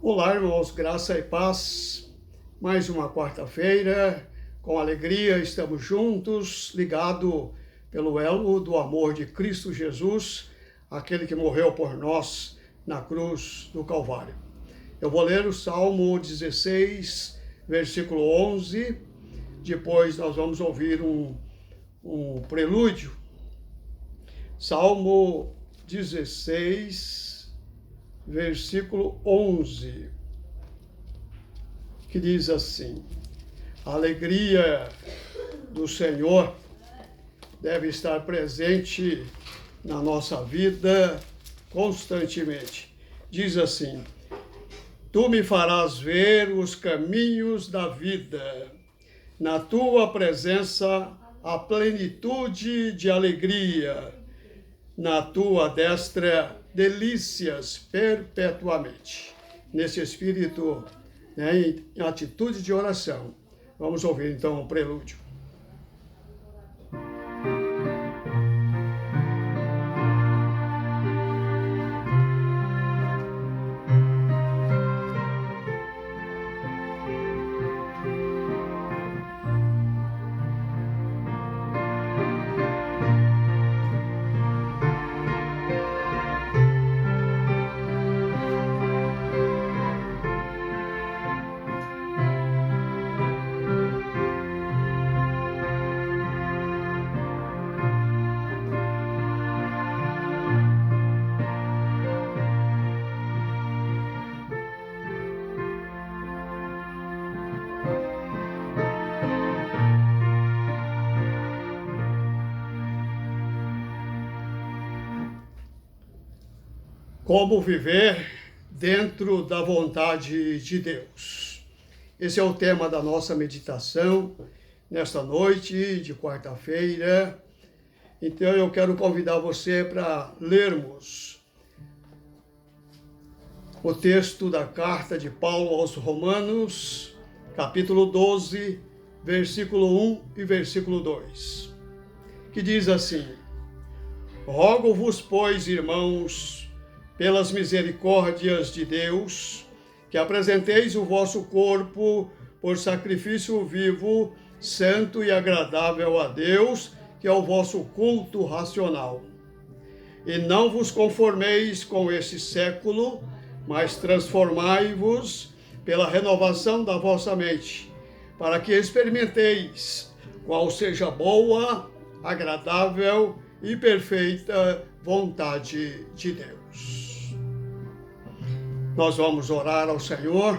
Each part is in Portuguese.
Olá, irmãos, graça e paz. Mais uma quarta-feira, com alegria estamos juntos, ligado pelo elo do amor de Cristo Jesus, aquele que morreu por nós na cruz do Calvário. Eu vou ler o Salmo 16, versículo 11. Depois nós vamos ouvir um prelúdio. Salmo 16, versículo 11, que diz assim: a alegria do Senhor deve estar presente na nossa vida constantemente. Diz assim: tu me farás ver os caminhos da vida, na tua presença a plenitude de alegria, na tua destra delícias perpetuamente. Nesse espírito, em atitude de oração, vamos ouvir então o prelúdio. Como viver dentro da vontade de Deus? Esse é o tema da nossa meditação nesta noite de quarta-feira. Então eu quero convidar você para lermos o texto da carta de Paulo aos Romanos, capítulo 12, versículo 1 e versículo 2, que diz assim: rogo-vos, pois, irmãos, pelas misericórdias de Deus, que apresenteis o vosso corpo por sacrifício vivo, santo e agradável a Deus, que é o vosso culto racional. E não vos conformeis com este século, mas transformai-vos pela renovação da vossa mente, para que experimenteis qual seja boa, agradável e perfeita vontade de Deus. Nós vamos orar ao Senhor.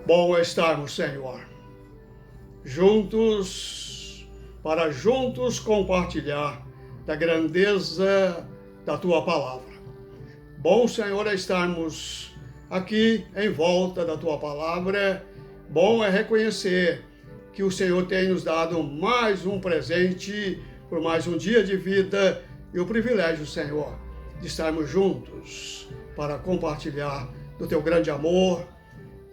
Bom é estarmos, Senhor, juntos, para juntos compartilhar da grandeza da Tua palavra. Bom, Senhor, é estarmos aqui em volta da Tua palavra. Bom é reconhecer que o Senhor tem nos dado mais um presente, por mais um dia de vida, e o privilégio, Senhor, de estarmos juntos para compartilhar do Teu grande amor,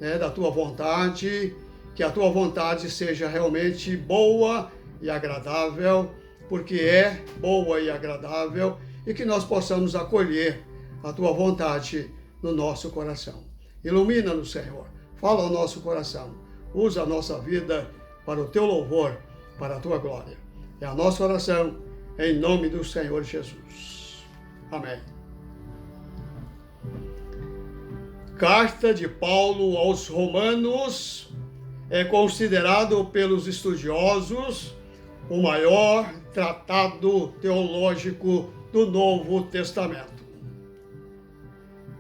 da Tua vontade, que a Tua vontade seja realmente boa e agradável, porque é boa e agradável, e que nós possamos acolher a Tua vontade no nosso coração. Ilumina-nos, Senhor, fala ao nosso coração, usa a nossa vida para o Teu louvor, para a Tua glória. É a nossa oração, em nome do Senhor Jesus. Amém. Carta de Paulo aos Romanos é considerado pelos estudiosos o maior tratado teológico do Novo Testamento.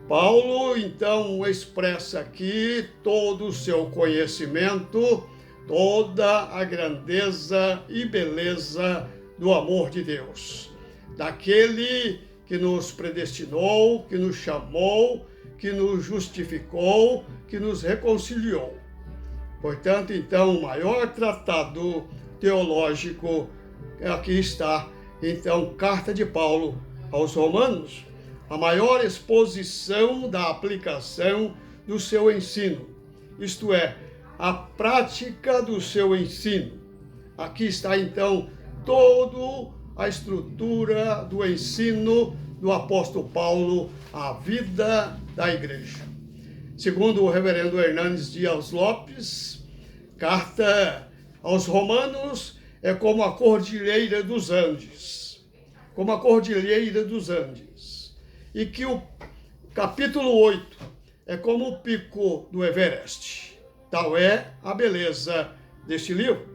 Paulo, então, expressa aqui todo o seu conhecimento, toda a grandeza e beleza do amor de Deus, daquele que nos predestinou, que nos chamou, que nos justificou, que nos reconciliou. Portanto, então, o maior tratado teológico, aqui está, então, carta de Paulo aos Romanos, a maior exposição da aplicação do seu ensino, isto é, a prática do seu ensino. Aqui está, então, toda a estrutura do ensino do apóstolo Paulo à vida da igreja. Segundo o reverendo Hernandes Dias Lopes, carta aos Romanos é como a cordilheira dos Andes, como a cordilheira dos Andes, e que o capítulo 8 é como o pico do Everest. Tal é a beleza deste livro,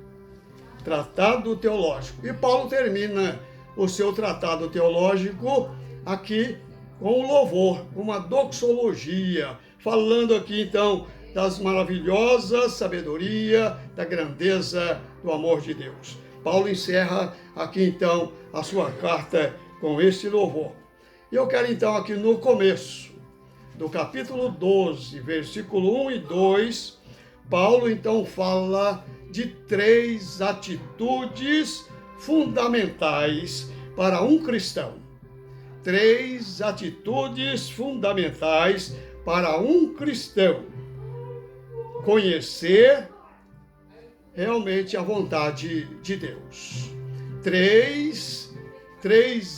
Tratado Teológico. E Paulo termina o seu tratado teológico aqui com um louvor, uma doxologia, falando aqui então das maravilhosas sabedoria, da grandeza do amor de Deus. Paulo encerra aqui então a sua carta com este louvor. E eu quero então aqui no começo do capítulo 12, versículo 1 e 2, Paulo então fala de 3 atitudes fundamentais para um cristão. 3 atitudes fundamentais para um cristão conhecer realmente a vontade de Deus. Três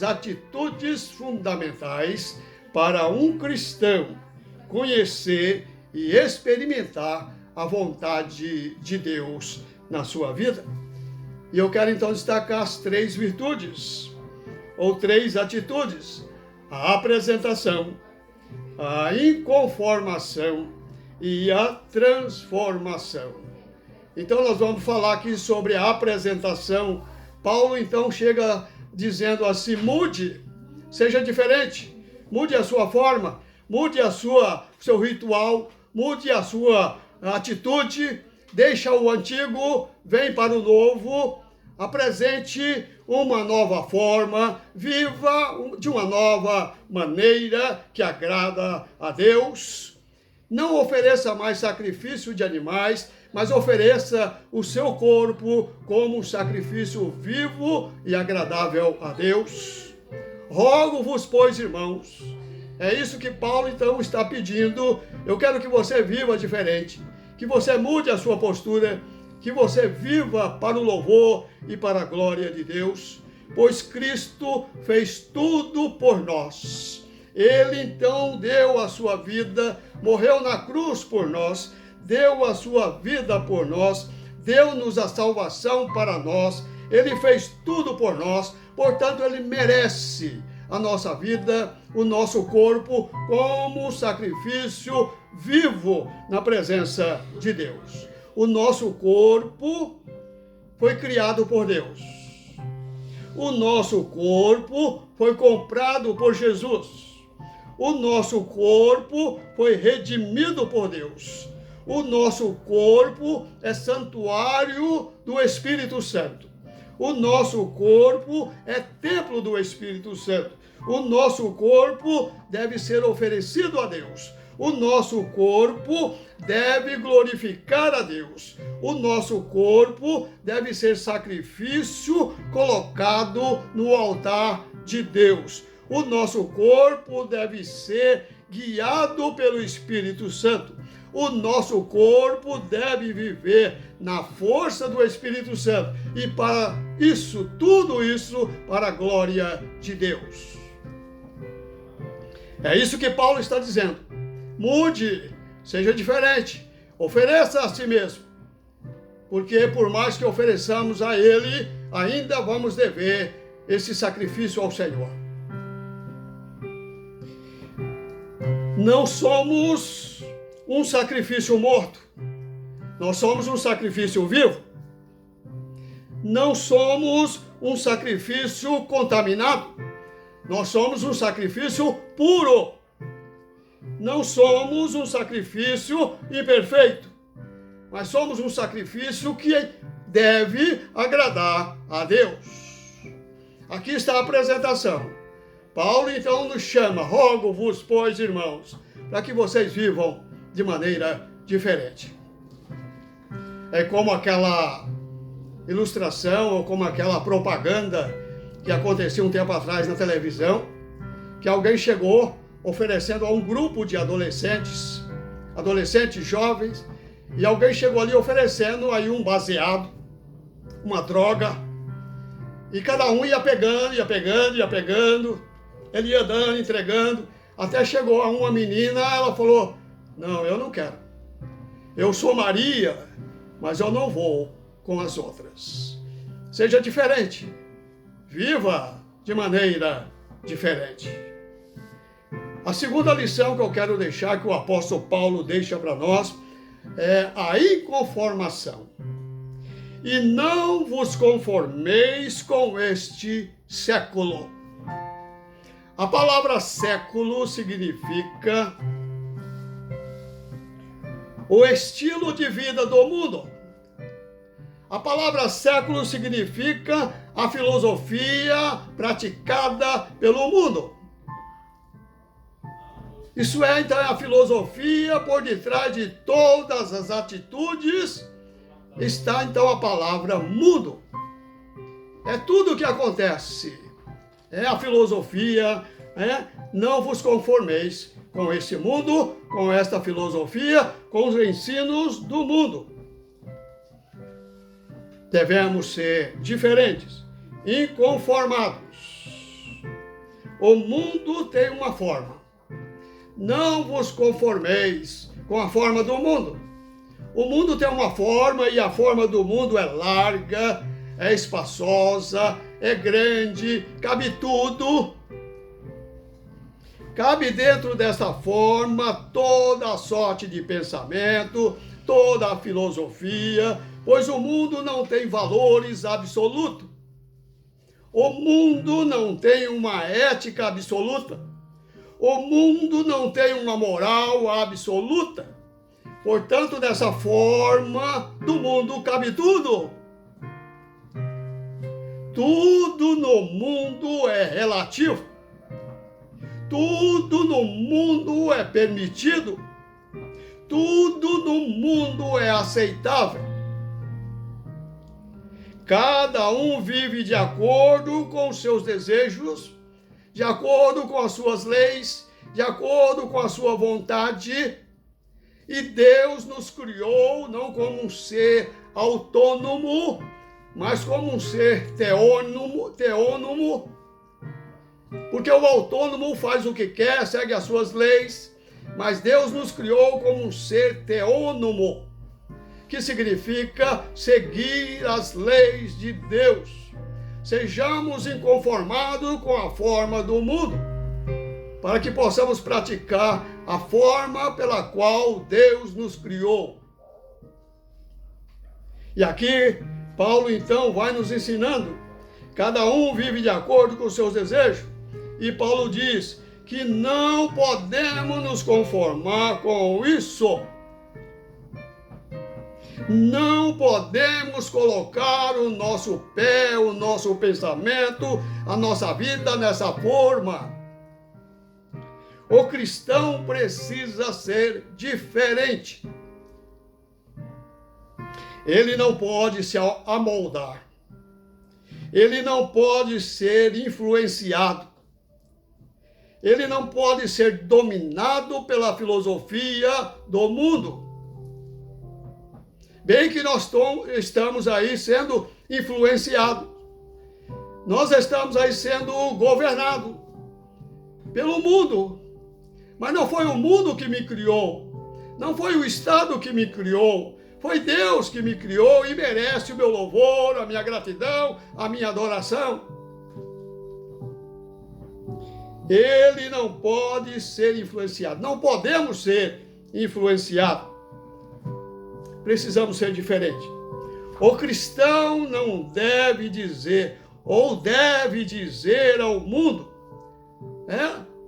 atitudes fundamentais para um cristão conhecer e experimentar a vontade de Deus na sua vida. E eu quero então destacar as 3 virtudes, ou 3 atitudes: a apresentação, a inconformação e a transformação. Então nós vamos falar aqui sobre a apresentação. Paulo então chega dizendo assim: mude, seja diferente, mude a sua forma, mude seu ritual, mude a sua atitude, deixa o antigo, vem para o novo, apresente uma nova forma, viva de uma nova maneira que agrada a Deus. Não ofereça mais sacrifício de animais, mas ofereça o seu corpo como um sacrifício vivo e agradável a Deus. Rogo-vos, pois, irmãos. É isso que Paulo então está pedindo. Eu quero que você viva diferente, que você mude a sua postura, que você viva para o louvor e para a glória de Deus, pois Cristo fez tudo por nós. Ele então deu a sua vida, morreu na cruz por nós, deu a sua vida por nós, deu-nos a salvação para nós, ele fez tudo por nós, portanto ele merece a nossa vida, o nosso corpo como sacrifício vivo na presença de Deus. O nosso corpo foi criado por Deus. O nosso corpo foi comprado por Jesus. O nosso corpo foi redimido por Deus. O nosso corpo é santuário do Espírito Santo. O nosso corpo é templo do Espírito Santo. O nosso corpo deve ser oferecido a Deus. O nosso corpo deve glorificar a Deus. O nosso corpo deve ser sacrifício colocado no altar de Deus. O nosso corpo deve ser guiado pelo Espírito Santo. O nosso corpo deve viver na força do Espírito Santo. E para isso, tudo isso, para a glória de Deus. É isso que Paulo está dizendo. Mude, seja diferente, ofereça a si mesmo. Porque por mais que ofereçamos a Ele, ainda vamos dever esse sacrifício ao Senhor. Não somos um sacrifício morto. Nós somos um sacrifício vivo. Não somos um sacrifício contaminado. Nós somos um sacrifício puro. Não somos um sacrifício imperfeito, mas somos um sacrifício que deve agradar a Deus. Aqui está a apresentação. Paulo então nos chama: rogo-vos, pois, irmãos, para que vocês vivam de maneira diferente. É como aquela ilustração ou como aquela propaganda que acontecia um tempo atrás na televisão, que alguém chegou oferecendo a um grupo de adolescentes jovens, e alguém chegou ali oferecendo aí um baseado, uma droga, e cada um ia pegando, Ele ia dando, entregando, até chegou a uma menina, ela falou, não, eu não quero. Eu sou Maria, mas eu não vou com as outras. Seja diferente. Viva de maneira diferente. A segunda lição que eu quero deixar, que o apóstolo Paulo deixa para nós, é a inconformação. E não vos conformeis com este século. A palavra século significa o estilo de vida do mundo. A palavra século significa a filosofia praticada pelo mundo. Isso é, então, a filosofia por detrás de todas as atitudes, está, então, a palavra mundo. É tudo o que acontece. É a filosofia, não vos conformeis com esse mundo, com esta filosofia, com os ensinos do mundo. Devemos ser diferentes, inconformados. O mundo tem uma forma. Não vos conformeis com a forma do mundo. O mundo tem uma forma e a forma do mundo é larga, é espaçosa, é grande, cabe tudo. Cabe dentro dessa forma toda a sorte de pensamento, toda a filosofia, pois o mundo não tem valores absolutos. O mundo não tem uma ética absoluta. O mundo não tem uma moral absoluta. Portanto, dessa forma do mundo cabe tudo. Tudo no mundo é relativo. Tudo no mundo é permitido. Tudo no mundo é aceitável. Cada um vive de acordo com os seus desejos, de acordo com as suas leis, de acordo com a sua vontade. E Deus nos criou não como um ser autônomo, mas como um ser teônomo, porque o autônomo faz o que quer, segue as suas leis, mas Deus nos criou como um ser teônomo, que significa seguir as leis de Deus. Sejamos inconformados com a forma do mundo, para que possamos praticar a forma pela qual Deus nos criou. E aqui, Paulo então vai nos ensinando, cada um vive de acordo com os seus desejos, e Paulo diz que não podemos nos conformar com isso. Não podemos colocar o nosso pé, o nosso pensamento, a nossa vida nessa forma. O cristão precisa ser diferente. Ele não pode se amoldar. Ele não pode ser influenciado. Ele não pode ser dominado pela filosofia do mundo. Bem que nós estamos aí sendo influenciados. Nós estamos aí sendo governados pelo mundo. Mas não foi o mundo que me criou. Não foi o Estado que me criou. Foi Deus que me criou e merece o meu louvor, a minha gratidão, a minha adoração. Ele não pode ser influenciado. Não podemos ser influenciados. Precisamos ser diferentes. O cristão não deve dizer, ou deve dizer ao mundo,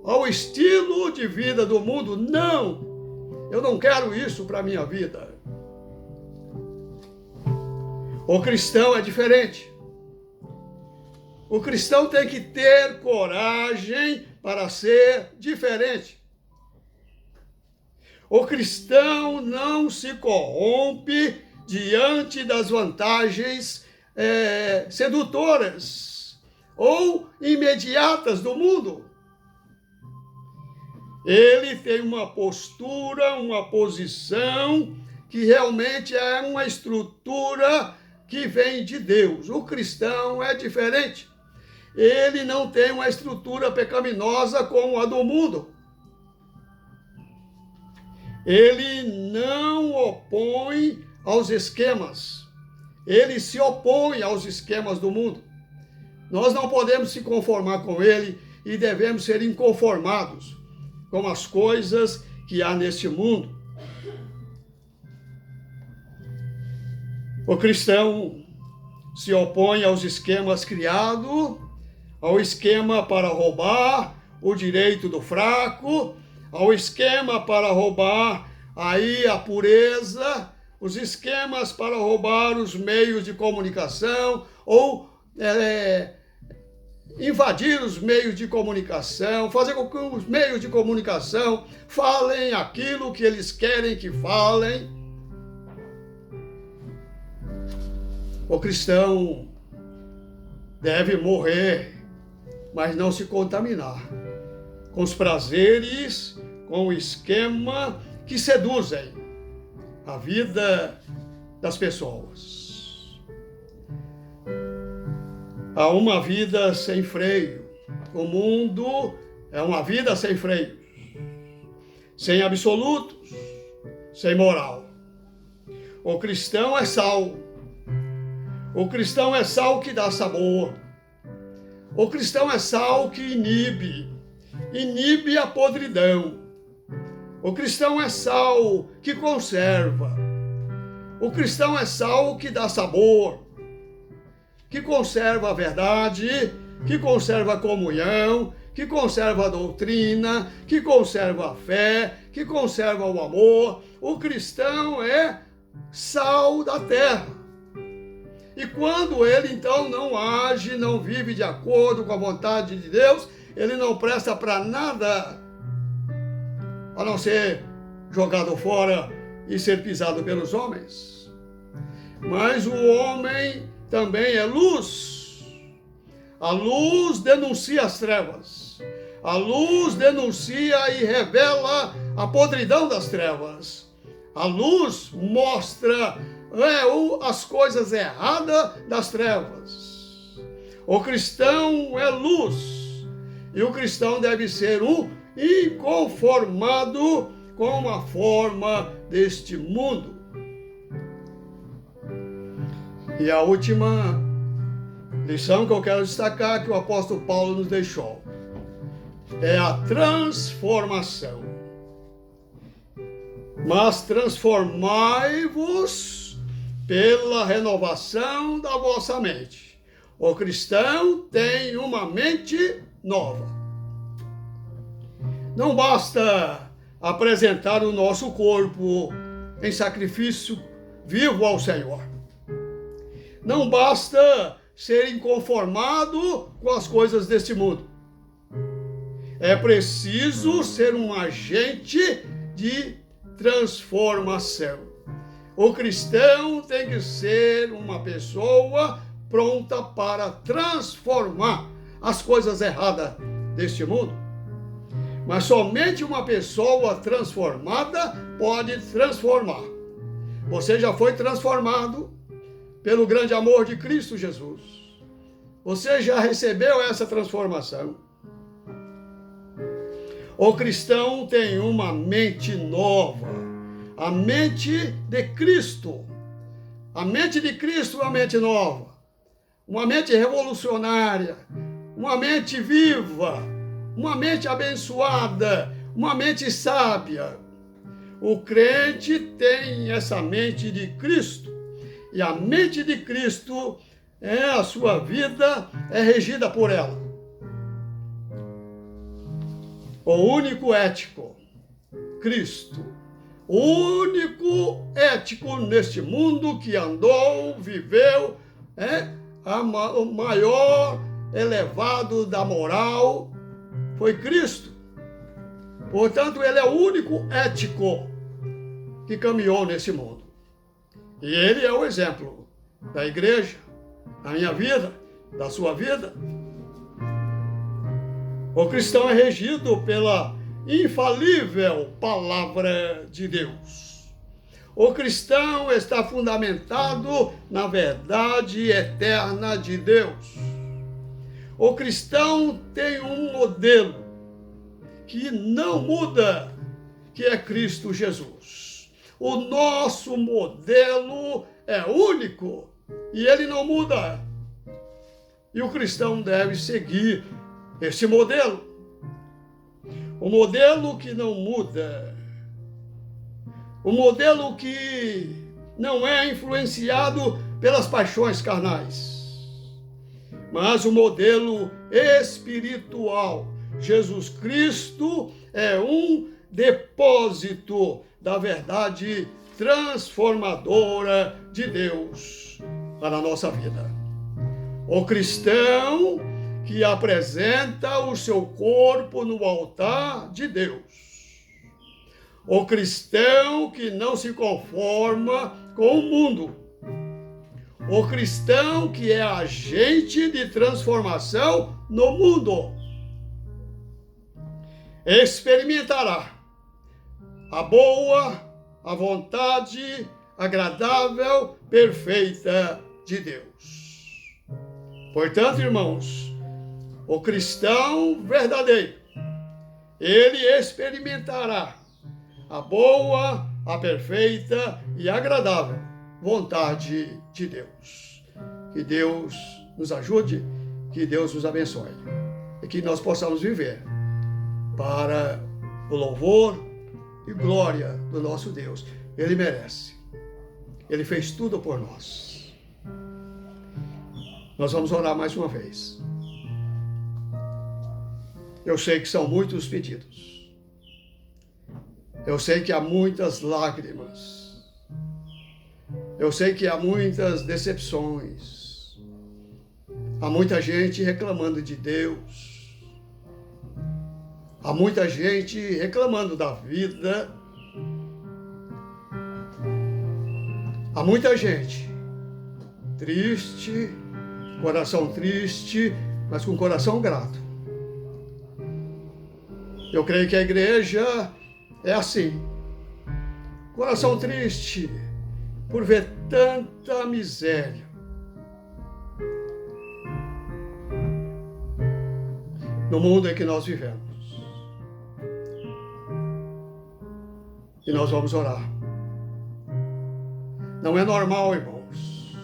ao estilo de vida do mundo, não, eu não quero isso para a minha vida. O cristão é diferente. O cristão tem que ter coragem para ser diferente. O cristão não se corrompe diante das vantagens sedutoras ou imediatas do mundo. Ele tem uma postura, uma posição que realmente é uma estrutura que vem de Deus. O cristão é diferente. ele não tem uma estrutura pecaminosa como a do mundo. Ele não opõe aos esquemas. Ele se opõe aos esquemas do mundo. Nós não podemos se conformar com ele e devemos ser inconformados com as coisas que há neste mundo. O cristão se opõe aos esquemas criados, ao esquema para roubar o direito do fraco, ao esquema para roubar aí a pureza, os esquemas para roubar os meios de comunicação ou invadir os meios de comunicação, fazer com que os meios de comunicação falem aquilo que eles querem que falem. O cristão deve morrer, mas não se contaminar com os prazeres, com o esquema que seduzem a vida das pessoas. Há uma vida sem freio. O mundo é uma vida sem freio, sem absolutos, sem moral. O cristão é sal. O cristão é sal que dá sabor. O cristão é sal que inibe a podridão. O cristão é sal que conserva. O cristão é sal que dá sabor, que conserva a verdade, que conserva a comunhão, que conserva a doutrina, que conserva a fé, que conserva o amor. O cristão é sal da terra. E quando ele então não age, não vive de acordo com a vontade de Deus, ele não presta para nada, a não ser jogado fora e ser pisado pelos homens. Mas o homem também é luz. A luz denuncia as trevas. A luz denuncia e revela a podridão das trevas. A luz mostra as coisas erradas das trevas. O cristão é luz. E o cristão deve ser um inconformado com a forma deste mundo. E a última lição que eu quero destacar, que o apóstolo Paulo nos deixou, é a transformação. Mas transformai-vos pela renovação da vossa mente. O cristão tem uma mente nova. Não basta apresentar o nosso corpo em sacrifício vivo ao Senhor. Não basta ser inconformado com as coisas deste mundo. É preciso ser um agente de transformação. O cristão tem que ser uma pessoa pronta para transformar as coisas erradas deste mundo. Mas somente uma pessoa transformada pode transformar. Você já foi transformado pelo grande amor de Cristo Jesus. Você já recebeu essa transformação. O cristão tem uma mente nova. A mente de Cristo. A mente de Cristo é uma mente nova. Uma mente revolucionária. Uma mente viva. Uma mente abençoada. Uma mente sábia. O crente tem essa mente de Cristo. E a mente de Cristo, a sua vida é regida por ela. O único ético, Cristo. O único ético neste mundo que andou, viveu, o maior elevado da moral foi Cristo. Portanto, ele é o único ético que caminhou nesse mundo. E ele é o exemplo da igreja, da minha vida, da sua vida. O cristão é regido pela infalível palavra de Deus. O cristão está fundamentado na verdade eterna de Deus. O cristão tem um modelo que não muda, que é Cristo Jesus. O nosso modelo é único e ele não muda. E o cristão deve seguir esse modelo. O modelo que não muda. O modelo que não é influenciado pelas paixões carnais, mas o modelo espiritual. Jesus Cristo é um depósito da verdade transformadora de Deus para a nossa vida. O cristão que apresenta o seu corpo no altar de Deus. O cristão que não se conforma com o mundo. O cristão que é agente de transformação no mundo. Experimentará a boa, a vontade agradável, perfeita de Deus. Portanto, irmãos, o cristão verdadeiro, ele experimentará a boa, a perfeita e agradável vontade de Deus. Que Deus nos ajude, que Deus nos abençoe e que nós possamos viver para o louvor e glória do nosso Deus. Ele merece. Ele fez tudo por nós. Nós vamos orar mais uma vez. Eu sei que são muitos pedidos. Eu sei que há muitas lágrimas. Eu sei que há muitas decepções. Há muita gente reclamando de Deus. Há muita gente reclamando da vida. Há muita gente triste, coração triste, mas com coração grato. Eu creio que a igreja é assim. Coração triste por ver tanta miséria. No mundo em que nós vivemos. E nós vamos orar. Não é normal, irmãos.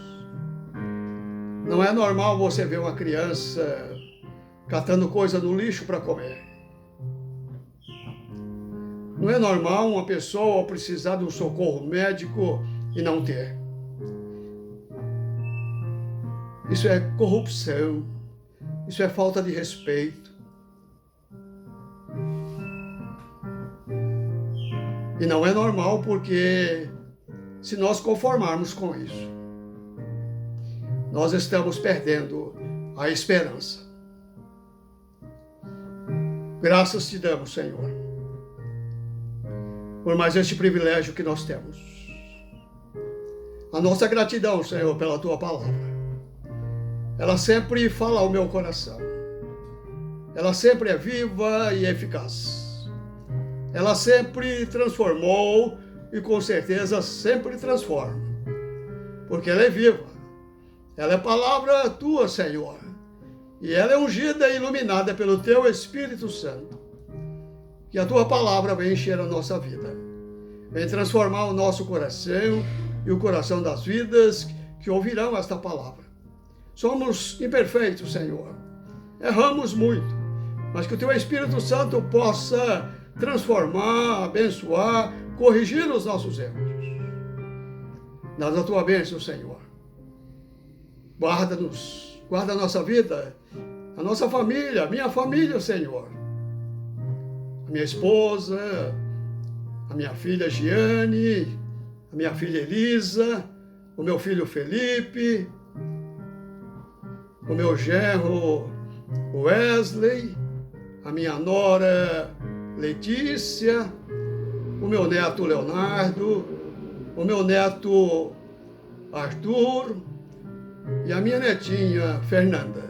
Não é normal você ver uma criança catando coisa no lixo para comer. Não é normal uma pessoa precisar de um socorro médico e não ter. Isso é corrupção. Isso é falta de respeito. E não é normal porque se nós conformarmos com isso, nós estamos perdendo a esperança. Graças te damos, Senhor, por mais este privilégio que nós temos. A nossa gratidão, Senhor, pela tua palavra. Ela sempre fala ao meu coração. Ela sempre é viva e eficaz. Ela sempre transformou e com certeza sempre transforma. Porque ela é viva. Ela é palavra tua, Senhor. E ela é ungida e iluminada pelo teu Espírito Santo. Que a tua palavra venha encher a nossa vida. Venha transformar o nosso coração e o coração das vidas que ouvirão esta palavra. Somos imperfeitos, Senhor. Erramos muito. Mas que o teu Espírito Santo possa transformar, abençoar, corrigir os nossos erros. Dá a tua bênção, Senhor. Guarda-nos, guarda a nossa vida, a nossa família, a minha família, Senhor. A minha esposa, a minha filha Giane, a minha filha Elisa, o meu filho Felipe, o meu genro Wesley, a minha nora Letícia, o meu neto Leonardo, o meu neto Arthur e a minha netinha Fernanda.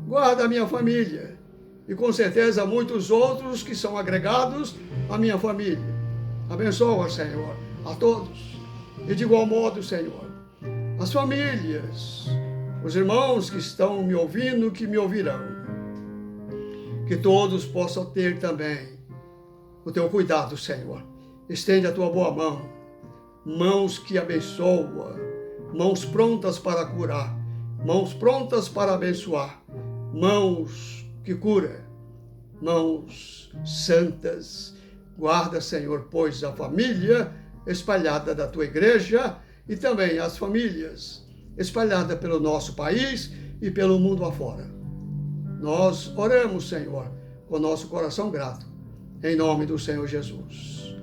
Guarda a minha família e com certeza muitos outros que são agregados à minha família. Abençoa, Senhor, a todos. E de igual modo, Senhor, as famílias, os irmãos que estão me ouvindo, que me ouvirão. Que todos possam ter também o teu cuidado, Senhor. Estende a tua boa mão, mãos que abençoam, mãos prontas para curar, mãos prontas para abençoar, mãos que curam, mãos santas. Guarda, Senhor, pois a família espalhada da tua igreja e também as famílias espalhadas pelo nosso país e pelo mundo afora. Nós oramos, Senhor, com nosso coração grato, em nome do Senhor Jesus.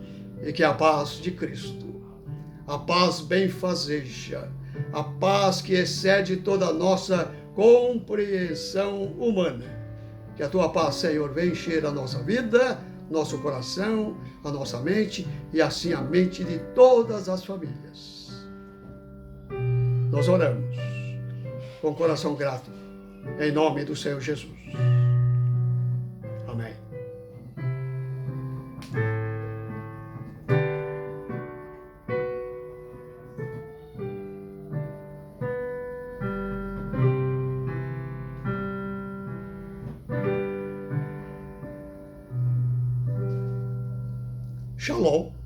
E que a paz de Cristo, a paz benfazeja, a paz que excede toda a nossa compreensão humana, que a tua paz, Senhor, venha encher a nossa vida, nosso coração, a nossa mente e assim a mente de todas as famílias. Nós oramos com coração grato, em nome do Senhor Jesus. Amém. Shalom.